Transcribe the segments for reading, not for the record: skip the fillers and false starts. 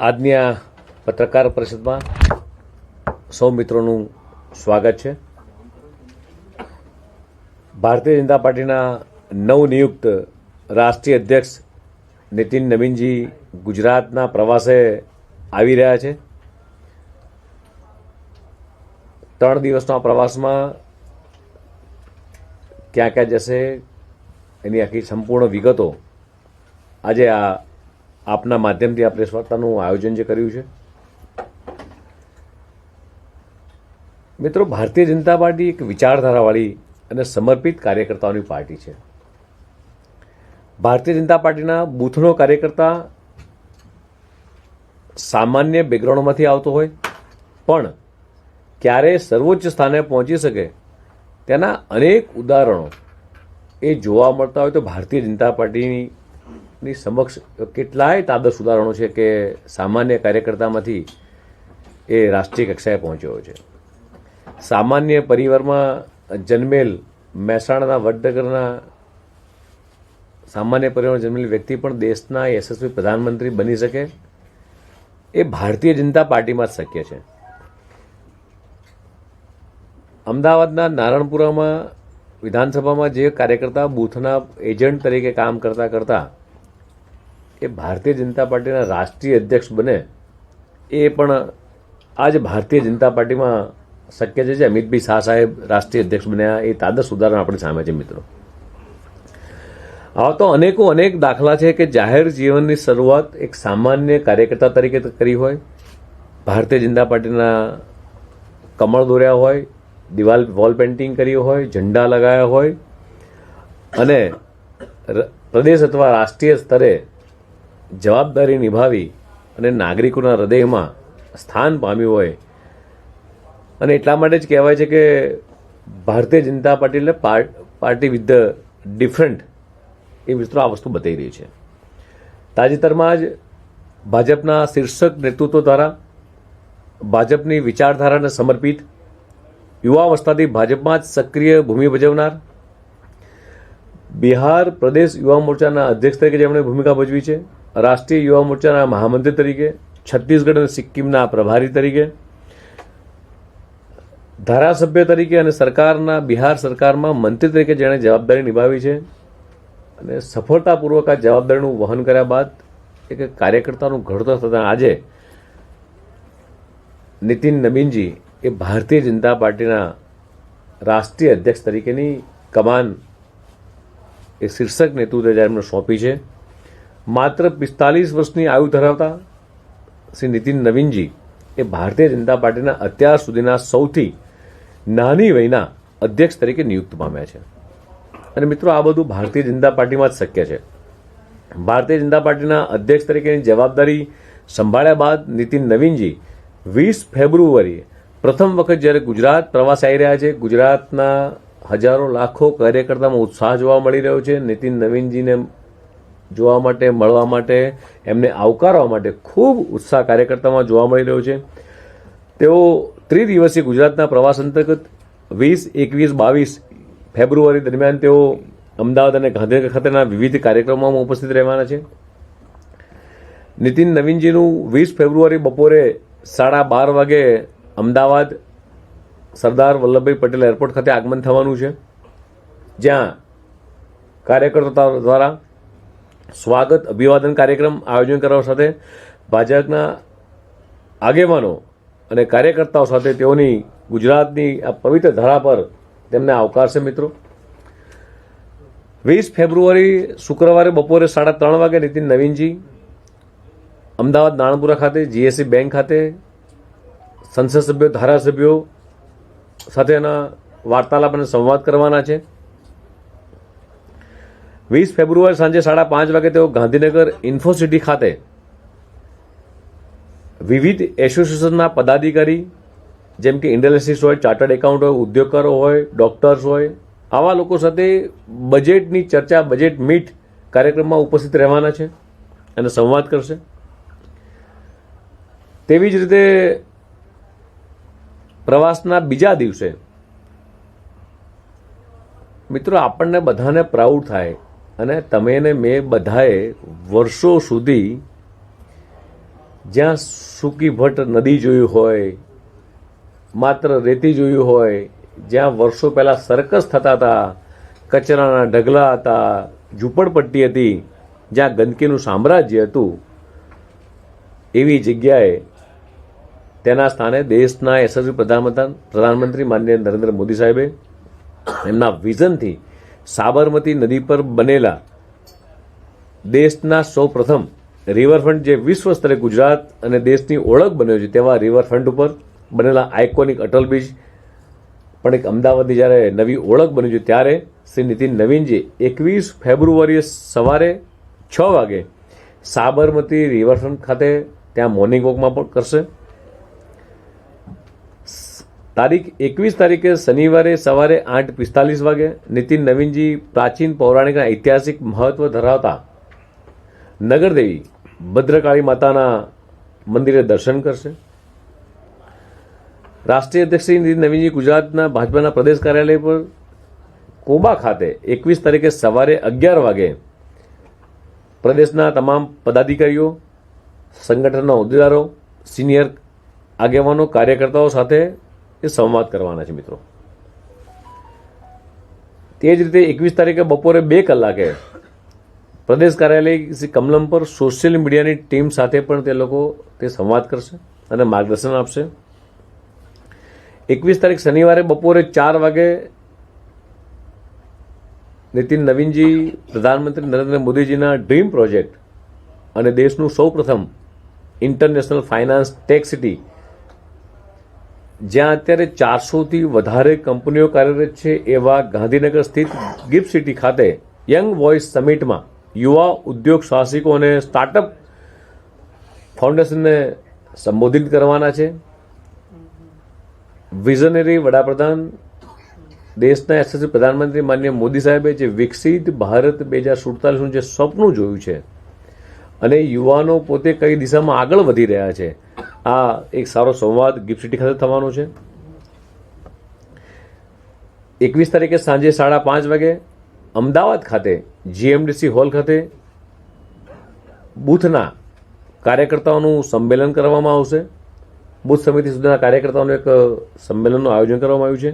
આજની આ પત્રકાર પરિષદમાં સૌ મિત્રોનું સ્વાગત છે. ભારતીય જનતા પાર્ટીના નવનિયુક્ત રાષ્ટ્રીય અધ્યક્ષ નીતિન નવીનજી ગુજરાતના પ્રવાસે આવી રહ્યા છે. 3 દિવસના પ્રવાસમાં ક્યાં ક્યાં જશે એની આખી સંપૂર્ણ વિગતો આજે આપના માધ્યમથી આ પ્રેસ વાર્તાનું આયોજન જે કર્યું છે. મિત્રો, ભારતીય જનતા પાર્ટી એક વિચારધારાવાળી અને સમર્પિત કાર્યકર્તાઓની પાર્ટી છે. ભારતીય જનતા પાર્ટીના બૂથનો કાર્યકર્તા સામાન્ય બેકગ્રાઉન્ડમાંથી આવતો હોય પણ ક્યારે સર્વોચ્ચ સ્થાને પહોંચી શકે તેના અનેક ઉદાહરણો એ જોવા મળતા હોય તો ભારતીય જનતા પાર્ટીની સમક્ષ કેટલાય તાદર્શ ઉદાહરણો છે કે સામાન્ય કાર્યકર્તામાંથી એ રાષ્ટ્રીય કક્ષાએ પહોંચ્યો છે. સામાન્ય પરિવારમાં જન્મેલ મહેસાણાના વડનગરના સામાન્ય પરિવારમાં જન્મેલ વ્યક્તિ પણ દેશના યશસ્વી પ્રધાનમંત્રી બની શકે એ ભારતીય જનતા પાર્ટીમાં જ શક્ય છે. અમદાવાદના નારણપુરામાં વિધાનસભામાં જે કાર્યકર્તા બૂથના એજન્ટ તરીકે કામ કરતા કરતા એ ભારતીય જનતા પાર્ટીના રાષ્ટ્રીય અધ્યક્ષ બને એ પણ આજ ભારતીય જનતા પાર્ટીમાં શક્ય છે. જે અમિતભાઈ શાહ સાહેબ રાષ્ટ્રીય અધ્યક્ષ બન્યા એ તાદર્શ ઉદાહરણ આપણી સામે છે. મિત્રો, આવા તો અનેક દાખલા છે કે જાહેર જીવનની શરૂઆત એક સામાન્ય કાર્યકર્તા તરીકે કરી હોય, ભારતીય જનતા પાર્ટીના કમળ દોર્યા હોય, દિવાલ વોલ પેઇન્ટિંગ કરી હોય, ઝંડા લગાવ્યા હોય અને પ્રદેશ અથવા રાષ્ટ્રીય સ્તરે જવાબદારી નિભાવી અને નાગરિકોના હૃદયમાં સ્થાન પામ્યું હોય. અને એટલા માટે જ કહેવાય છે કે ભારતીય જનતા પાર્ટી એટલે પાર્ટી વિથ ધ ડિફરન્ટ. એ મિત્રો આ વસ્તુ બતાવી રહી છે. તાજેતરમાં જ ભાજપના શીર્ષક નેતૃત્વ દ્વારા ભાજપની વિચારધારાને સમર્પિત યુવાવસ્થાથી ભાજપમાં જ સક્રિય ભૂમિ ભજવનાર બિહાર પ્રદેશ યુવા મોરચાના અધ્યક્ષ તરીકે જેમણે ભૂમિકા ભજવી છે, રાષ્ટ્રીય યુવા મોરચાના મહામંત્રી તરીકે, છત્તીસગઢ અને સિક્કિમના પ્રભારી તરીકે, ધારાસભ્ય તરીકે અને સરકારના બિહાર સરકારમાં મંત્રી તરીકે જેણે જવાબદારી નિભાવી છે અને સફળતાપૂર્વક આ જવાબદારીનું વહન કર્યા બાદ એક કાર્યકર્તાનું ઘડતર થતાં આજે નીતિન નવીનજી એ ભારતીય જનતા પાર્ટીના રાષ્ટ્રીય અધ્યક્ષ તરીકેની કમાન એ શીર્ષક નેતૃત્વે જ્યારે એમને સોંપી છે. માત્ર 45 વર્ષની આયુ ધરાવતા શ્રી નીતિન નવીનજી એ ભારતીય જનતા પાર્ટીના અત્યાર સુધીના સૌથી નાની વયના અધ્યક્ષ તરીકે નિયુક્ત પામ્યા છે. અને મિત્રો, આ બધું ભારતીય જનતા પાર્ટીમાં જ શક્ય છે. ભારતીય જનતા પાર્ટીના અધ્યક્ષ તરીકેની જવાબદારી સંભાળ્યા બાદ નીતિન નવીનજી 20 ફેબ્રુઆરીએ પ્રથમ વખત જ્યારે ગુજરાત પ્રવાસ આવી રહ્યા છે. ગુજરાતના હજારો લાખો કાર્યકર્તામાં ઉત્સાહ જોવા મળી રહ્યો છે. નીતિન નવીનજીને જોવા માટે, મળવા માટે, એમને આવકારવા માટે ખૂબ ઉત્સાહ કાર્યકર્તામાં જોવા મળી રહ્યો છે. તેઓ ત્રિદિવસીય ગુજરાતના પ્રવાસ અંતર્ગત 20, 21, 22 ફેબ્રુઆરી દરમિયાન તેઓ અમદાવાદ અને ગાંધીનગર ખાતેના વિવિધ કાર્યક્રમોમાં ઉપસ્થિત રહેવાના છે. નીતિન નવીનજીનું 20 ફેબ્રુઆરી બપોરે 12:30 વાગે અમદાવાદ સરદાર વલ્લભભાઈ પટેલ એરપોર્ટ ખાતે આગમન થવાનું છે, જ્યાં કાર્યકર્તાઓ દ્વારા સ્વાગત અભિવાદન કાર્યક્રમ આયોજન કરવા સાથે ભાજપના આગેવાનો અને કાર્યકર્તાઓ સાથે તેઓની ગુજરાતની આ પવિત્ર ધરા પર તેમને આવકારશે. મિત્રો, 20 ફેબ્રુઆરી શુક્રવારે બપોરે 3:30 વાગે નીતિન નવીનજી અમદાવાદ નારણપુરા ખાતે જીએસસી બેંક ખાતે સંસદ સભ્યો, ધારાસભ્યો સાથેના વાર્તાલાપ અને સંવાદ કરવાના છે. 20 ફેબ્રુઆરી સાંજે 5:30 વાગે તેઓ ગાંધીનગર ઇન્ફોસિટી ખાતે વિવિધ એસોસિએશનના પદાધિકારી જેમ કે ઇન્ડસ્ટ્રીઝ હોય, ચાર્ટર્ડ એકાઉન્ટ હોય, ઉદ્યોગકારો હોય, ડોક્ટર્સ હોય, આવા લોકો સાથે બજેટની ચર્ચા, બજેટ મીટ કાર્યક્રમમાં ઉપસ્થિત રહેવાના છે અને સંવાદ કરશે. તેવી જ રીતે પ્રવાસના બીજા દિવસે મિત્રો આપણને બધાને પ્રાઉડ થાય અને તમે ને મેં બધાએ વર્ષો સુધી જ્યાં સૂકી ભટ્ટ નદી જોયું હોય, માત્ર રેતી જોયું હોય, જ્યાં વર્ષો પહેલાં સર્કસ થતા હતા, કચરાના ઢગલા હતા, ઝૂંપડપટ્ટી હતી, જ્યાં ગંદકીનું સામ્રાજ્ય હતું, એવી જગ્યાએ તેના સ્થાને દેશના યશસ્વી પ્રધાનમંત્રી માનનીય નરેન્દ્ર મોદી સાહેબે એમના વિઝનથી સાબરમતી નદી પર બનેલા દેશના સૌ પ્રથમ રિવરફ્રન્ટ, જે વિશ્વ સ્તરે ગુજરાત અને દેશની ઓળખ બન્યો છે તેવા રિવરફ્રન્ટ ઉપર બનેલા આઇકોનિક અટલ બ્રિજ પણ એક અમદાવાદની જ્યારે નવી ઓળખ બની છે, ત્યારે શ્રી નીતિન નવીનજી 21 ફેબ્રુઆરીએ સવારે 6 વાગે સાબરમતી રિવરફ્રન્ટ ખાતે ત્યાં મોર્નિંગ વોકમાં પણ કરશે. તારીખ 21 તારીખે શનિવારે સવારે 8:45 વાગે નીતિન નવીનજી પ્રાચીન પૌરાણિક ઐતિહાસિક મહત્વ ધરાવતા નગરદેવી ભદ્રકાળી માતાના મંદિરે દર્શન કરશે. રાષ્ટ્રીય અધ્યક્ષ શ્રી નીતિન નવીનજી ગુજરાતના ભાજપાના પ્રદેશ કાર્યાલય પર કોબા ખાતે 21 તારીખે સવારે 11 વાગે પ્રદેશના તમામ પદાધિકારીઓ, સંગઠનના હોદ્દેદારો, સિનિયર આગેવાનો, કાર્યકર્તાઓ સાથે એ સંવાદ કરવાના છે મિત્રો. તે જ રીતે 21 તારીખે બપોરે 2 કલાકે પ્રદેશ કાર્યાલય શ્રી કમલમ પર સોશિયલ મીડિયાની ટીમ સાથે પણ તે લોકો તે સંવાદ કરશે અને માર્ગદર્શન આપશે. 21 તારીખ શનિવારે બપોરે 4 વાગે નીતિન નવીનજી પ્રધાનમંત્રી નરેન્દ્ર મોદીજીના ડ્રીમ પ્રોજેક્ટ અને દેશનું સૌ પ્રથમ ઇન્ટરનેશનલ ફાઇનાન્સ ટેક સિટી, જ્યાં અત્યારે 400થી વધારે કંપનીઓ કાર્યરત છે એવા ગાંધીનગર સ્થિત ગિફ્ટ સિટી ખાતે યંગ વોઇસ સમિટમાં યુવા ઉદ્યોગ સાહસિકો અને સ્ટાર્ટઅપ ફાઉન્ડેશનને સંબોધિત કરવાના છે. વિઝનરી વડાપ્રધાન, દેશના યશસ્વી પ્રધાનમંત્રી માનનીય મોદી સાહેબે જે વિકસિત ભારત 2047નું જે સપનું જોયું છે અને યુવાનો પોતે કઈ દિશામાં આગળ વધી રહ્યા છે, આ એક સારો સંવાદ ગિફ્ટ સિટી ખાતે થવાનો છે. 21 તારીખે સાંજે 5:30 વાગે અમદાવાદ ખાતે જીએમડીસી હોલ ખાતે બૂથના કાર્યકર્તાઓનું સંમેલન કરવામાં આવશે. બૂથ સમિતિ સુધીના કાર્યકર્તાઓનું એક સંમેલનનું આયોજન કરવામાં આવ્યું છે.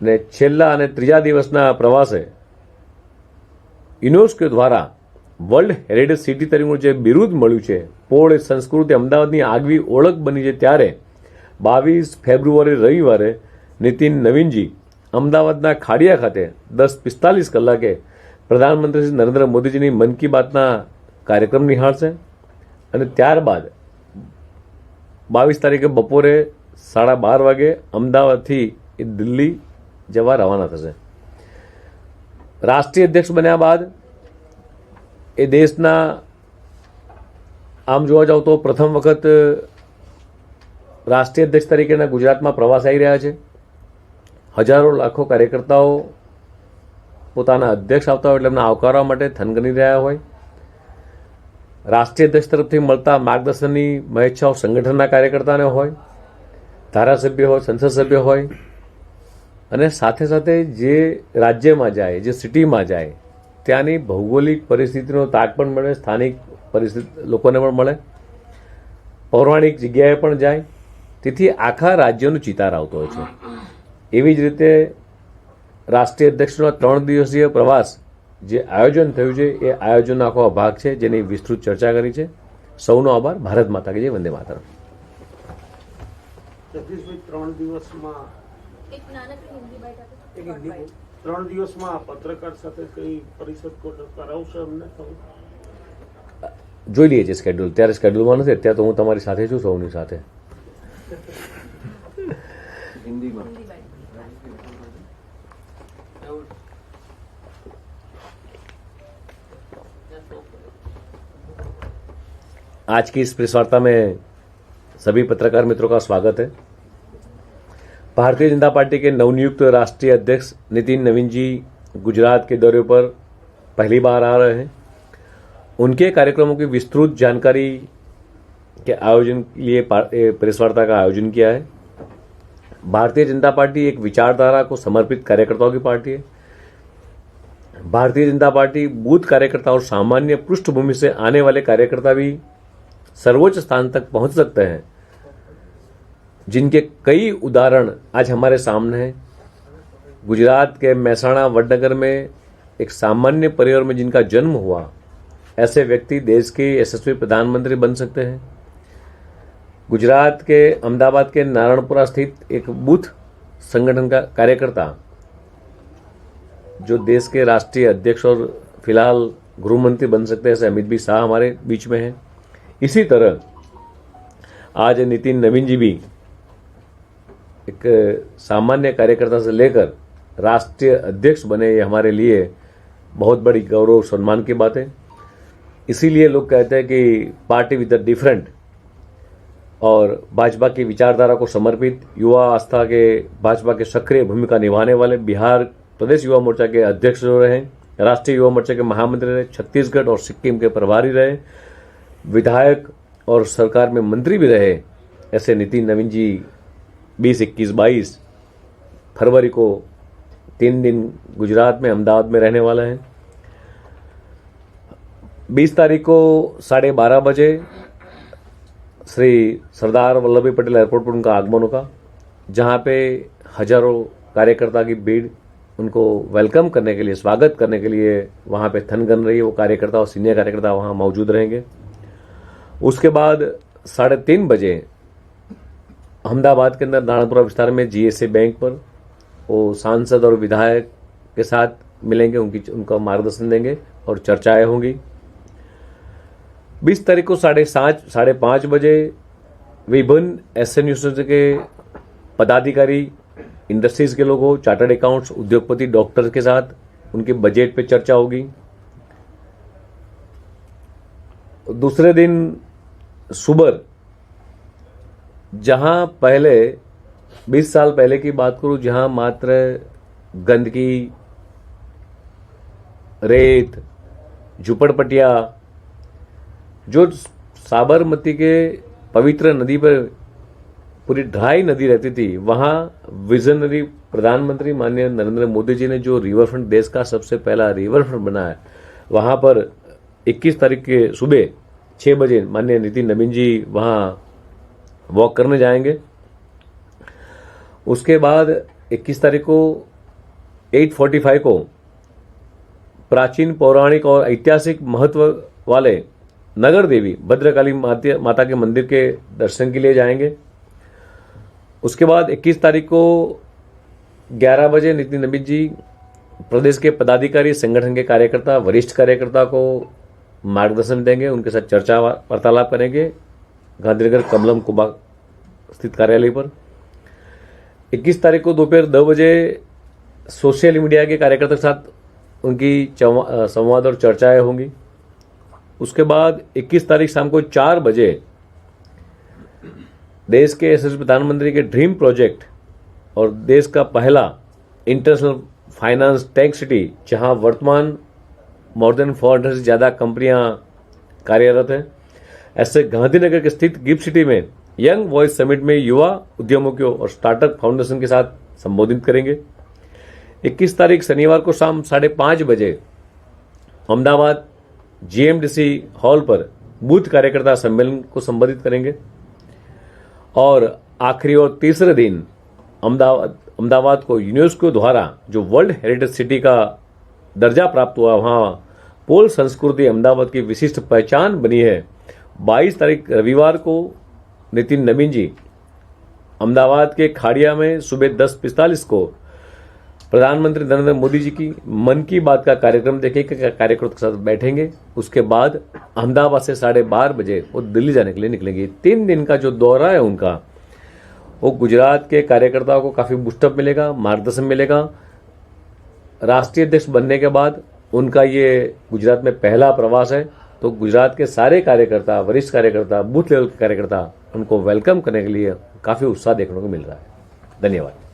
ને છેલ્લા અને ત્રીજા દિવસના પ્રવાસે યુનેસ્કો દ્વારા વર્લ્ડ હેરિટેજ સિટી તરીકેનું જે બિરુદ મળ્યું છે, પોળ સંસ્કૃતિ અમદાવાદની આગવી ઓળખ બની છે, ત્યારે 22 ફેબ્રુઆરી રવિવારે નીતિન નવીનજી અમદાવાદના ખાડિયા ખાતે 10:45 કલાકે પ્રધાનમંત્રી શ્રી નરેન્દ્ર મોદીજીની મન કી બાતના કાર્યક્રમ નિહાળશે અને ત્યારબાદ 22 તારીખે બપોરે 12:30 વાગે અમદાવાદથી એ દિલ્હી જવા રવાના થશે. રાષ્ટ્રીય અધ્યક્ષ બન્યા બાદ એ દેશના આમ જોવા જાવ તો પ્રથમ વખત રાષ્ટ્રીય અધ્યક્ષ તરીકેના ગુજરાતમાં પ્રવાસ આવી રહ્યા છે. હજારો લાખો કાર્યકર્તાઓ પોતાના અધ્યક્ષ આવતા હોય એટલે એમને આવકારવા માટે થનગની રહ્યા હોય. રાષ્ટ્રીય અધ્યક્ષ તરફથી મળતા માર્ગદર્શનની મહેચ્છાઓ સંગઠનના કાર્યકર્તાને હોય, ધારાસભ્ય હોય, સંસદ સભ્ય હોય, અને સાથે સાથે જે રાજ્યમાં જાય, જે સિટીમાં જાય, ત્યાંની ભૌગોલિક પરિસ્થિતિનો તાગ પણ મળે, સ્થાનિક પરિસ્થિતિ લોકોને પણ મળે, પૌરાણિક જગ્યાએ પણ જાય. તેથી આખા રાજ્યનો ચિતાર આવતો હોય છે. એવી જ રીતે રાષ્ટ્રીય અધ્યક્ષનો 3 દિવસીય પ્રવાસ જે આયોજન થયું છે, એ આયોજનનો આખો ભાગ છે, જેની વિસ્તૃત ચર્ચા કરી છે. સૌનો આભાર. ભારત માતા કી જય. વંદે માતરમ. જગદીશભાઈ, 3 દિવસમાં એક નાનકડી હિન્દી બાઇટ આપો. એક હિન્દી 3 દિવસમાં પત્રકાર સાથે કઈ પરિષદ કરાવશે અમને ખબર? જોઈ લઈએ છીએ સ્કેડ્યુલ. ત્યારે સ્કેડ્યુલમાં નથી, અત્યારે તો હું તમારી સાથે છું, સૌની સાથે. હિન્દી બાઇટ. आज की इस प्रेस वार्ता में सभी पत्रकार मित्रों का स्वागत है. भारतीय जनता पार्टी के नवनियुक्त राष्ट्रीय अध्यक्ष नितिन नवीन जी गुजरात के दौरे पर पहली बार आ रहे हैं. उनके कार्यक्रमों की विस्तृत जानकारी के आयोजन के लिए प्रेस वार्ता का आयोजन किया है. भारतीय जनता पार्टी एक विचारधारा को समर्पित कार्यकर्ताओं की पार्टी है. भारतीय जनता पार्टी बूथ कार्यकर्ता और सामान्य पृष्ठभूमि से आने वाले कार्यकर्ता भी सर्वोच्च स्थान तक पहुंच सकते हैं, जिनके कई उदाहरण आज हमारे सामने हैं। गुजरात के महसाणा वडनगर में एक सामान्य परिवार में जिनका जन्म हुआ, ऐसे व्यक्ति देश के यशस्वी प्रधानमंत्री बन सकते हैं। गुजरात के अहमदाबाद के नारायणपुरा स्थित एक बूथ संगठन का कार्यकर्ता जो देश के राष्ट्रीय अध्यक्ष और फिलहाल गृह मंत्री बन सकते हैं, ऐसे अमित भी शाह हमारे बीच में हैं। इसी तरह आज नितिन नवीन जी भी एक सामान्य कार्यकर्ता से लेकर राष्ट्रीय अध्यक्ष बने, ये हमारे लिए बहुत बड़ी गौरव सम्मान की बात है। इसीलिए लोग कहते हैं कि पार्टी विद द डिफरेंट और भाजपा की विचारधारा को समर्पित युवा आस्था के भाजपा के सक्रिय भूमिका निभाने वाले बिहार प्रदेश युवा मोर्चा के अध्यक्ष जो रहे, राष्ट्रीय युवा मोर्चा के महामंत्री रहे, छत्तीसगढ़ और सिक्किम के प्रभारी रहे, विधायक और सरकार में मंत्री भी रहे, ऐसे नितिन नवीन जी 20, 21, 22 फरवरी को 3 दिन गुजरात में अहमदाबाद में रहने वाला है। 20 तारीख को 12:30 बजे श्री सरदार वल्लभ भाई पटेल एयरपोर्ट पर उनका आगमन होगा, जहां पे हजारों कार्यकर्ता की भीड़ उनको वेलकम करने के लिए, स्वागत करने के लिए वहां पे थनगन रही है। वो कार्यकर्ता और सीनियर कार्यकर्ता वहां मौजूद रहेंगे। उसके बाद 3:30 बजे अहमदाबाद के अंदर नारायणपुरा विस्तार में जीएसए बैंक पर वो सांसद और विधायक के साथ मिलेंगे, उनका मार्गदर्शन देंगे और चर्चाएं होंगी। 20 तारीख को 5:30 बजे विभिन्न एसएन यूनिवर्सिटी के पदाधिकारी, इंडस्ट्रीज के लोगों, चार्टर्ड अकाउंट्स, उद्योगपति, डॉक्टर के साथ उनके बजट पे चर्चा होगी। दूसरे दिन सुबह, जहां पहले 20 साल पहले की बात करूं, जहां मात्र गंदगी, रेत, झुपड़पटिया, जो साबरमती के पवित्र नदी पर पूरी ड्राई नदी रहती थी, वहां विजनरी प्रधानमंत्री माननीय नरेंद्र मोदी जी ने जो रिवरफ्रंट, देश का सबसे पहला रिवरफ्रंट बनाया, वहां पर 21 तारीख के सुबह 6 बजे माननीय नितिन नवीन जी वहां वॉक करने जाएंगे। उसके बाद 21 तारीख को 8:45 को प्राचीन, पौराणिक और ऐतिहासिक महत्व वाले नगर देवी भद्रकाली माता के मंदिर के दर्शन के लिए जाएंगे। उसके बाद 21 तारीख को 11 बजे नितिन नवीन जी प्रदेश के पदाधिकारी, संगठन के कार्यकर्ता, वरिष्ठ कार्यकर्ता को मार्गदर्शन देंगे, उनके साथ चर्चा वार्तालाप करेंगे गांधीनगर कमलम कुबा स्थित कार्यालय पर। 21 तारीख को दोपहर 2 बजे सोशल मीडिया के कार्यकर्ता के साथ उनकी संवाद और चर्चाएं होंगी। उसके बाद 21 तारीख शाम को 4 बजे देश के यशस्वी प्रधानमंत्री के ड्रीम प्रोजेक्ट और देश का पहला इंटरनेशनल फाइनेंस टेक सिटी, जहां वर्तमान मोर देन 400 से ज्यादा कंपनियां कार्यरत हैं, ऐसे गांधीनगर के स्थित गिफ्ट सिटी में यंग वॉइस समिट में युवा उद्यमियों और स्टार्टअप फाउंडेशन के साथ संबोधित करेंगे। 21 तारीख शनिवार को शाम 5:30 बजे अहमदाबाद जीएमडीसी हॉल पर बूथ कार्यकर्ता सम्मेलन को संबोधित करेंगे। और आखिरी और तीसरे दिन अहमदाबाद को यूनेस्को द्वारा जो वर्ल्ड हेरिटेज सिटी का दर्जा प्राप्त हुआ, वहां पोल संस्कृति अहमदाबाद की विशिष्ट पहचान बनी है। 22 तारीख रविवार को नितिन नवीन जी अहमदाबाद के खाड़िया में सुबह 10:45 को प्रधानमंत्री नरेंद्र मोदी जी की मन की बात का कार्यक्रम देखेंगे, कार्यकर्ताओं के साथ बैठेंगे। उसके बाद अहमदाबाद से 12:30 बजे वो दिल्ली जाने के लिए निकलेंगे। 3 दिन का जो दौरा है उनका, वो गुजरात के कार्यकर्ताओं को काफी बूस्टअप मिलेगा, मार्गदर्शन मिलेगा। राष्ट्रीय अध्यक्ष बनने के बाद उनका ये गुजरात में पहला प्रवास है, तो गुजरात के सारे कार्यकर्ता, वरिष्ठ कार्यकर्ता, बूथ लेवल के कार्यकर्ता उनको वेलकम करने के लिए काफी उत्साह देखने को मिल रहा है। धन्यवाद।